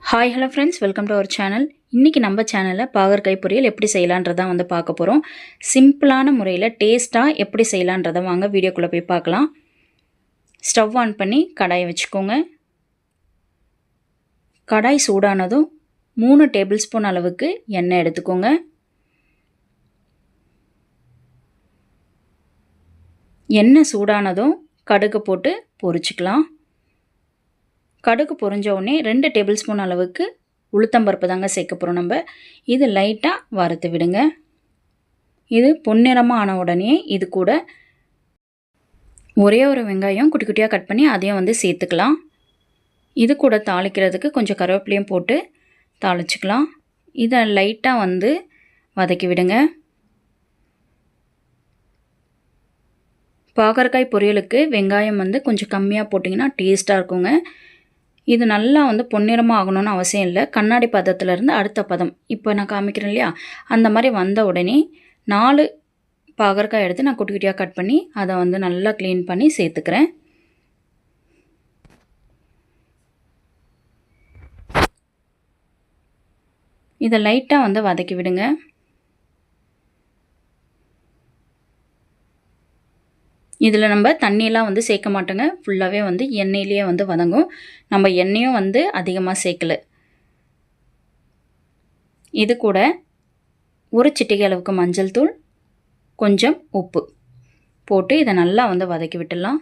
Hi hello friends, welcome to our channel. இன்றைக்கி நம்ம சேனலில் பாகற்காய் பொரியல் எப்படி செய்யலான்றதான் வந்து பார்க்க போகிறோம். சிம்பிளான முறையில் டேஸ்ட்டாக எப்படி செய்யலான்றதை வாங்க வீடியோக்குள்ளே போய் பார்க்கலாம். ஸ்டவ் ஆன் பண்ணி கடாயை வச்சுக்கோங்க. கடாய் சூடானதும் 3 டேபிள் ஸ்பூன் அளவுக்கு எண்ணெய் எடுத்துக்கோங்க. எண்ணெய் சூடானதும் கடுகு போட்டு பொரிச்சிக்கலாம். கடுகு பொரிஞ்ச உடனே 2 டேபிள் ஸ்பூன் அளவுக்கு உளுத்தம்பருப்பு தாங்க சேர்க்க போகிறோம். நம்ம இது லைட்டாக வறுத்து விடுங்க. இது பொன்னிறமாக ஆன உடனே இது கூட ஒரே ஒரு வெங்காயம் குட்டி குட்டியாக கட் பண்ணி அதையும் வந்து சேர்த்துக்கலாம். இது கூட தாளிக்கிறதுக்கு கொஞ்சம் கருவேப்பிலையும் போட்டு தாளிச்சிக்கலாம். இதை லைட்டாக வந்து வதக்கி விடுங்க. பாகற்காய் பொரியலுக்கு வெங்காயம் வந்து கொஞ்சம் கம்மியாக போட்டிங்கன்னா டேஸ்ட்டாக இருக்குங்க. இது நல்லா வந்து பொன்னிறமாக ஆகணும்னு அவசியம் இல்லை. கண்ணாடி பதத்துலேருந்து அடுத்த பதம் இப்போ நான் காமிக்கிறேன் இல்லையா, அந்த மாதிரி வந்த உடனே 4 பாகற்காய் எடுத்து நான் குட்டி குட்டியாக கட் பண்ணி அதை வந்து நல்லா க்ளீன் பண்ணி சேர்த்துக்கிறேன். இதை லைட்டாக வந்து வதக்கி விடுங்க. இதில் நம்ம தண்ணியெல்லாம் வந்து சேர்க்க மாட்டோங்க. ஃபுல்லாகவே வந்து எண்ணெயிலேயே வந்து வதங்கும். நம்ம எண்ணெயும் வந்து அதிகமாக சேர்க்கல. இது கூட ஒரு சிட்டிகை அளவுக்கு மஞ்சள் தூள், கொஞ்சம் உப்பு போட்டு இதை நல்லா வந்து வதக்கி விட்டுடலாம்.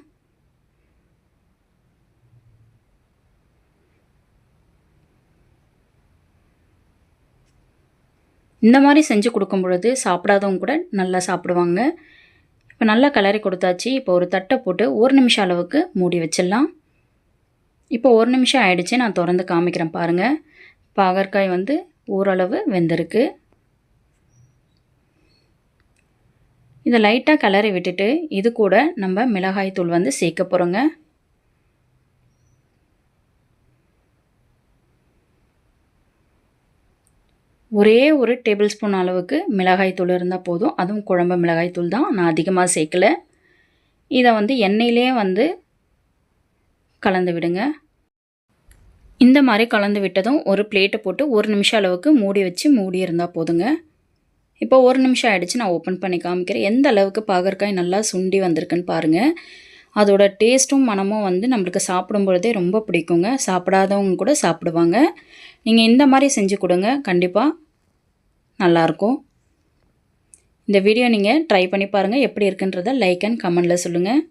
இந்த மாதிரி செஞ்சு கொடுக்கும் பொழுது சாப்பிடாதவங்க கூட நல்லா சாப்பிடுவாங்க. இப்போ நல்லா கிளறி கொடுத்தாச்சு. இப்போ ஒரு தட்டை போட்டு 1 நிமிஷம் அளவுக்கு மூடி வச்சிடலாம். இப்போ 1 நிமிஷம் ஆயிடுச்சு. நான் திறந்து காமிக்கிறேன் பாருங்கள். பாகற்காய் வந்து ஓரளவு வெந்திருக்கு. இதை லைட்டாக கிளறி விட்டுட்டு இது கூட நம்ம மிளகாய் தூள் வந்து சேர்க்க போகிறோங்க. ஒரே ஒரு டேபிள் ஸ்பூன் அளவுக்கு மிளகாய் தூள் இருந்தால் போதும். அதுவும் குழம்பு மிளகாய் தூள் தான், நான் அதிகமாக சேர்க்கல. இதை வந்து எண்ணெயிலே வந்து கலந்து விடுங்க. இந்த மாதிரி கலந்து விட்டதும் ஒரு பிளேட்டை போட்டு 1 நிமிஷம் அளவுக்கு மூடி வச்சு மூடி இருந்தால் போதுங்க. இப்போ 1 நிமிஷம் ஆகிடுச்சு. நான் ஓப்பன் பண்ணி காமிக்கிறேன். எந்த அளவுக்கு பாகற்காய் நல்லா சுண்டி வந்திருக்குன்னு பாருங்கள். அதோட டேஸ்ட்டும் மனமும் வந்து நம்மளுக்கு சாப்பிடும் பொழுதே ரொம்ப பிடிக்குங்க. சாப்பிடாதவங்க கூட சாப்பிடுவாங்க. நீங்கள் இந்த மாதிரி செஞ்சு கொடுங்க, கண்டிப்பாக நல்லாயிருக்கும். இந்த வீடியோ நீங்கள் ட்ரை பண்ணி பாருங்கள். எப்படி இருக்குன்றதை லைக் அண்ட் கமெண்டில் சொல்லுங்கள்.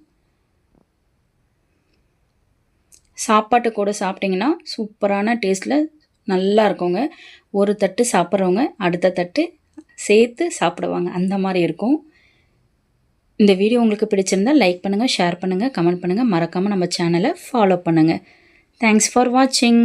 சாப்பாட்டு கூட சாப்பிட்டிங்கன்னா சூப்பரான டேஸ்ட்டில் நல்லா இருக்குங்க. ஒரு தட்டு சாப்பிட்றவங்க அடுத்த தட்டு சேர்த்து சாப்பிடுவாங்க, அந்த மாதிரி இருக்கும். இந்த வீடியோ உங்களுக்கு பிடிச்சிருந்தால் லைக் பண்ணுங்கள், ஷேர் பண்ணுங்கள், கமெண்ட் பண்ணுங்கள். மறக்காமல் நம்ம சேனலை ஃபாலோ பண்ணுங்கள். தேங்க்ஸ் ஃபார் வாட்சிங்.